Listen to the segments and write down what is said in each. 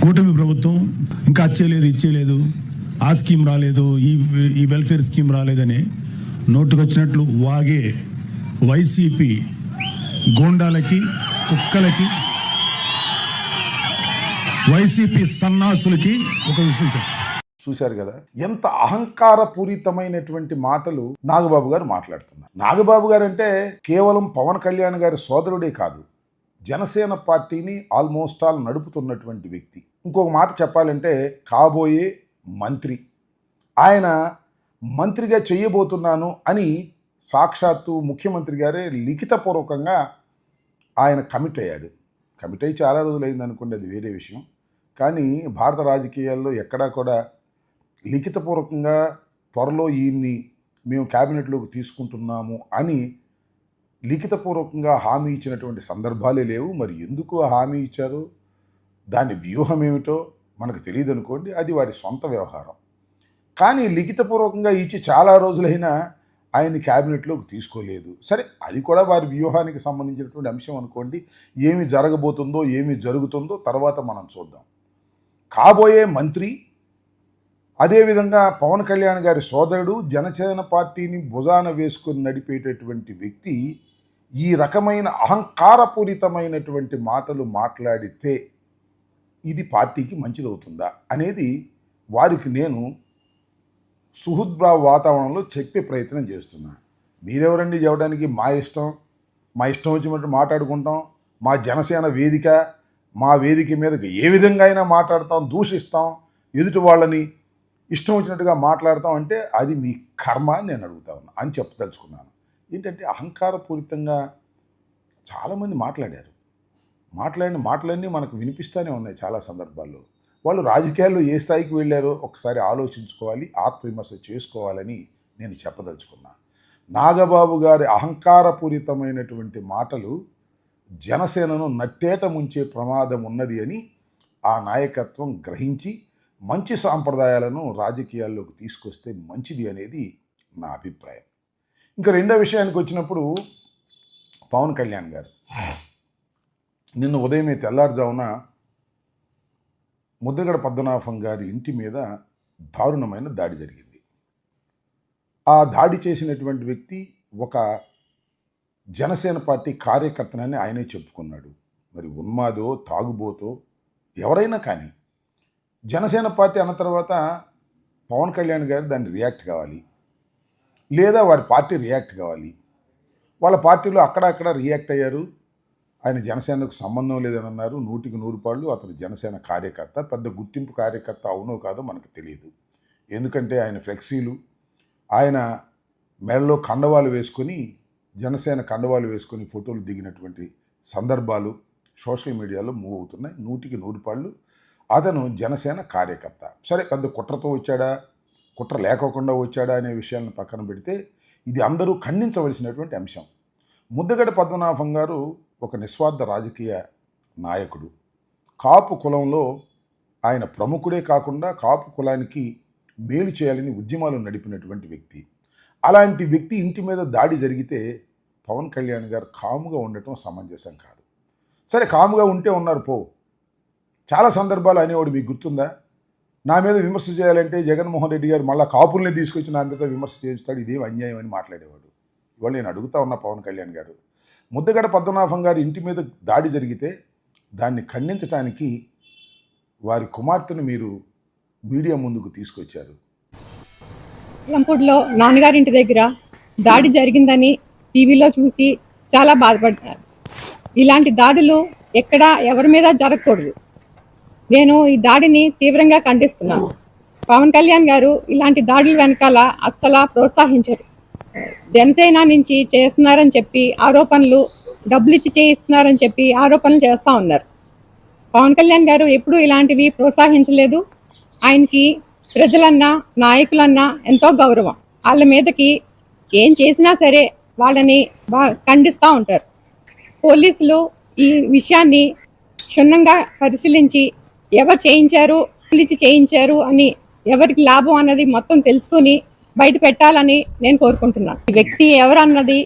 కూటమి ప్రభుత్వం ఇంకా ఇచ్చేయలేదు, ఆ స్కీమ్ రాలేదు, ఈ వెల్ఫేర్ స్కీమ్ రాలేదని నోటుకొచ్చినట్లు వాగే వైసీపీ గోండాలకి, కుక్కలకి, వైసీపీ సన్నాసులకి ఒక విషయం చెప్పు. చూశారు కదా ఎంత అహంకారపూరితమైనటువంటి మాటలు నాగబాబు గారు మాట్లాడుతున్నారు. నాగబాబు గారు అంటే కేవలం పవన్ కళ్యాణ్ గారి సోదరుడే కాదు, జనసేన పార్టీని ఆల్మోస్ట్ ఆల్ నడుపుతున్నటువంటి వ్యక్తి. ఇంకొక మాట చెప్పాలంటే కాబోయే మంత్రి. ఆయన మంత్రిగా చేయబోతున్నాను అని సాక్షాత్తు ముఖ్యమంత్రి గారే లిఖితపూర్వకంగా ఆయన కమిట్ అయ్యాడు. కమిట్ అయ్యి చాలా రోజులైంది అనుకోండి, అది వేరే విషయం. కానీ భారత రాజకీయాల్లో ఎక్కడా కూడా లిఖితపూర్వకంగా త్వరలో ఈయన్ని మేము క్యాబినెట్లోకి తీసుకుంటున్నాము అని లిఖితపూర్వకంగా హామీ ఇచ్చినటువంటి సందర్భాలే లేవు. మరి ఎందుకు ఆ హామీ ఇచ్చారు, దాని వ్యూహం ఏమిటో మనకు తెలియదు అనుకోండి, అది వారి సొంత వ్యవహారం. కానీ లిఖితపూర్వకంగా ఇచ్చి చాలా రోజులైనా ఆయన్ని క్యాబినెట్లోకి తీసుకోలేదు. సరే, అది కూడా వారి వ్యూహానికి సంబంధించినటువంటి అంశం అనుకోండి. ఏమి జరగబోతుందో, ఏమి జరుగుతుందో తర్వాత మనం చూద్దాం. కాబోయే మంత్రి, అదేవిధంగా పవన్ కళ్యాణ్ గారి సోదరుడు, జనసేన పార్టీని భుజాన వేసుకొని నడిపేటటువంటి వ్యక్తి ఈ రకమైన అహంకారపూరితమైనటువంటి మాటలు మాట్లాడితే ఇది పార్టీకి మంచిదవుతుందా అనేది వారికి నేను సుహృద్భావ వాతావరణంలో చెప్పే ప్రయత్నం చేస్తున్నాను. మీరెవరండి చెప్పడానికి? మా ఇష్టం వచ్చినట్టు మాట్లాడుకుంటాం. మా జనసేన వేదిక, మా వేదిక మీదకి ఏ విధంగా అయినా మాట్లాడతాం, దూషిస్తాం, ఎదుటి వాళ్ళని ఇష్టం వచ్చినట్టుగా మాట్లాడతాం అంటే అది మీ కర్మ అని నేను అడుగుతా ఉన్నా అని చెప్పదలుచుకున్నాను. ఏంటంటే అహంకారపూరితంగా చాలామంది మాట్లాడారు. మాట్లాడిన మాటలన్నీ మనకు వినిపిస్తూనే ఉన్నాయి చాలా సందర్భాల్లో. వాళ్ళు రాజకీయాల్లో ఏ స్థాయికి వెళ్ళారో ఒకసారి ఆలోచించుకోవాలి, ఆత్మవిమర్శ చేసుకోవాలని నేను చెప్పదలుచుకున్నా. నాగబాబు గారి అహంకారపూరితమైనటువంటి మాటలు జనసేనను నట్టేట ముంచే ప్రమాదం ఉన్నది అని ఆ నాయకత్వం గ్రహించి మంచి సాంప్రదాయాలను రాజకీయాల్లోకి తీసుకొస్తే మంచిది అనేది నా అభిప్రాయం. ఇంకా రెండో విషయానికి వచ్చినప్పుడు పవన్ కళ్యాణ్ గారు నిన్న ఉదయమే తెల్లారుజామున ముద్రగడ పద్మనాభం గారి ఇంటి మీద దారుణమైన దాడి జరిగింది. ఆ దాడి చేసినటువంటి వ్యక్తి ఒక జనసేన పార్టీ కార్యకర్తనని ఆయనే చెప్పుకున్నాడు. మరి ఉన్మాదో, తాగుబోతో ఎవరైనా కానీ జనసేన పార్టీ అన్న తర్వాత పవన్ కళ్యాణ్ గారు దాన్ని రియాక్ట్ కావాలి, లేదా వారి పార్టీ రియాక్ట్ కావాలి. వాళ్ళ పార్టీలో అక్కడక్కడ రియాక్ట్ అయ్యారు. ఆయన జనసేనకు సంబంధం లేదని అన్నారు. 100% అతను జనసేన కార్యకర్త, పెద్ద గుర్తింపు కార్యకర్త అవునో కాదో మనకు తెలియదు. ఎందుకంటే ఆయన ఫ్లెక్సీలు, ఆయన మెడలో కండవాలు వేసుకొని, జనసేన కండవాలు వేసుకొని ఫోటోలు దిగినటువంటి సందర్భాలు సోషల్ మీడియాలో మూవ్ అవుతున్నాయి. 100% అతను జనసేన కార్యకర్త. సరే, పెద్ద కుట్రతో వచ్చాడా, కుట్ర లేకోకుండా వచ్చాడా అనే విషయాలను పక్కన పెడితే ఇది అందరూ ఖండించవలసినటువంటి అంశం. ముద్రగడ పద్మనాభం గారు ఒక నిస్వార్థ రాజకీయ నాయకుడు. కాపు కులంలో ఆయన ప్రముఖుడే కాకుండా కాపు కులానికి మేలు చేయాలని ఉద్యమాలు నడిపినటువంటి వ్యక్తి. అలాంటి వ్యక్తి ఇంటి మీద దాడి జరిగితే పవన్ కళ్యాణ్ గారు కాముగా ఉండటం సమంజసం కాదు. సరే, కాముగా ఉంటే ఉన్నారు పో. చాలా సందర్భాలు అనేవాడు మీకు గుర్తుందా? నా మీద విమర్శ చేయాలంటే జగన్మోహన్ రెడ్డి గారు మళ్ళీ కాపుల్ని తీసుకొచ్చి నా మీద విమర్శ చేస్తాడు, ఇదేం అన్యాయం అని మాట్లాడేవాడు. ఇవాళ నేను అడుగుతా ఉన్నా పవన్ కళ్యాణ్ గారు, ముద్రగడ పద్మనాభం గారి ఇంటి మీద దాడి జరిగితే దాన్ని ఖండించడానికి వారి కుమార్తెను మీరు మీడియా ముందుకు తీసుకొచ్చారు. లంపూడ్లో నాన్నగారింటి దగ్గర దాడి జరిగిందని టీవీలో చూసి చాలా బాధపడుతున్నారు. ఇలాంటి దాడులు ఎక్కడా ఎవరి మీద జరగకూడదు. నేను ఈ దాడిని తీవ్రంగా ఖండిస్తున్నాను. పవన్ కళ్యాణ్ గారు ఇలాంటి దాడుల వెనకాల అస్సలా ప్రోత్సహించరు. జనసేన నుంచి చేస్తున్నారని చెప్పి ఆరోపణలు, డబ్బులు ఇచ్చి చేయిస్తున్నారని చెప్పి ఆరోపణలు చేస్తూ ఉన్నారు. పవన్ కళ్యాణ్ గారు ఎప్పుడూ ఇలాంటివి ప్రోత్సహించలేదు. ఆయనకి ప్రజలన్నా, నాయకులన్నా ఎంతో గౌరవం. వాళ్ళ మీదకి ఏం చేసినా సరే వాళ్ళని ఖండిస్తూ ఉంటారు. పోలీసులు ఈ విషయాన్ని క్షుణ్ణంగా పరిశీలించి ఎవరు చేయించారు, పిలిచి చేయించారు అని, ఎవరికి లాభం అన్నది మొత్తం తెలుసుకుని బయట పెట్టాలని నేను కోరుకుంటున్నాను. ఈ వ్యక్తి ఎవరన్నది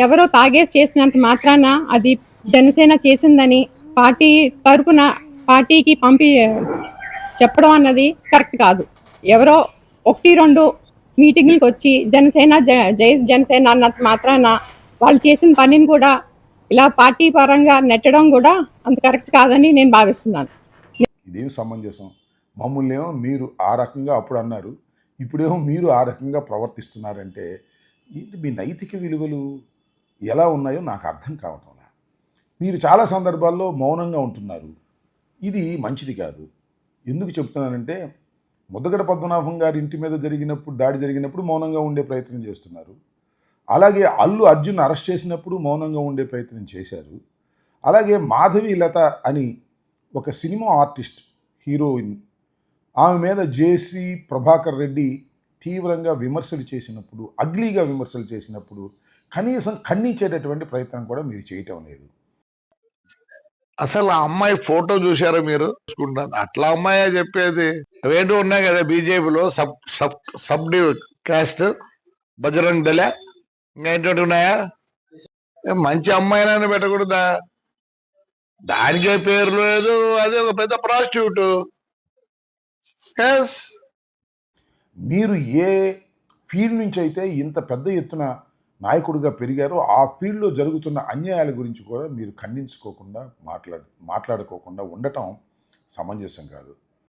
ఎవరో తాగేసి చేసినంత మాత్రాన అది జనసేన చేసిందని పార్టీ తరపున పార్టీకి చెప్పడం అన్నది కరెక్ట్ కాదు. ఎవరో 1-2 మీటింగ్లకు వచ్చి జనసేన జై జనసేన అన్నంత మాత్రాన వాళ్ళు చేసిన పనిని కూడా ఇలా పార్టీ పరంగా నెట్టడం కూడా అంత కరెక్ట్ కాదని నేను భావిస్తున్నాను. ఇదేమి సమంజసం? మమ్మల్ని ఏమో మీరు ఆ రకంగా అప్పుడు అన్నారు, ఇప్పుడేమో మీరు ఆ రకంగా ప్రవర్తిస్తున్నారంటే ఏంటి మీ నైతిక విలువలు ఎలా ఉన్నాయో నాకు అర్థం కావటం లేదు. మీరు చాలా సందర్భాల్లో మౌనంగా ఉంటున్నారు. ఇది మంచిది కాదు. ఎందుకు చెప్తున్నానంటే ముద్దగడ పద్మనాభం గారి ఇంటి మీద దాడి జరిగినప్పుడు మౌనంగా ఉండే ప్రయత్నం చేస్తున్నారు. అలాగే అల్లు అర్జున్ అరెస్ట్ చేసినప్పుడు మౌనంగా ఉండే ప్రయత్నం చేశారు. అలాగే మాధవి లత అని ఒక సినిమా ఆర్టిస్ట్ హీరోయిన్, ఆమె మీద జేసీ ప్రభాకర్ రెడ్డి తీవ్రంగా విమర్శలు చేసినప్పుడు, అగ్లీగా విమర్శలు చేసినప్పుడు కనీసం ఖండించేటటువంటి ప్రయత్నం కూడా మీరు చేయటం లేదు. అసలు ఆ అమ్మాయి ఫోటో చూసారా మీరు? చూసుకుంటాను అట్లా అమ్మాయి చెప్పేది. అవేంటో ఉన్నాయి కదా బీజేపీలో సబ్ కాస్ట్ బజరంగ్ దళ ఇంకేంటి ఉన్నాయా? మంచి అమ్మాయినని పెట్టకూడదా? దానికే పేరు లేదు, అది ఒక పెద్ద ప్రాస్టిట్యూట్. మీరు ఏ ఫీల్డ్ నుంచి అయితే ఇంత పెద్ద ఎత్తున నాయకుడిగా పెరిగారో ఆ ఫీల్డ్లో జరుగుతున్న అన్యాయాల గురించి కూడా మీరు ఖండించుకోకుండా మాట్లాడుకోకుండా ఉండటం సమంజసం కాదు.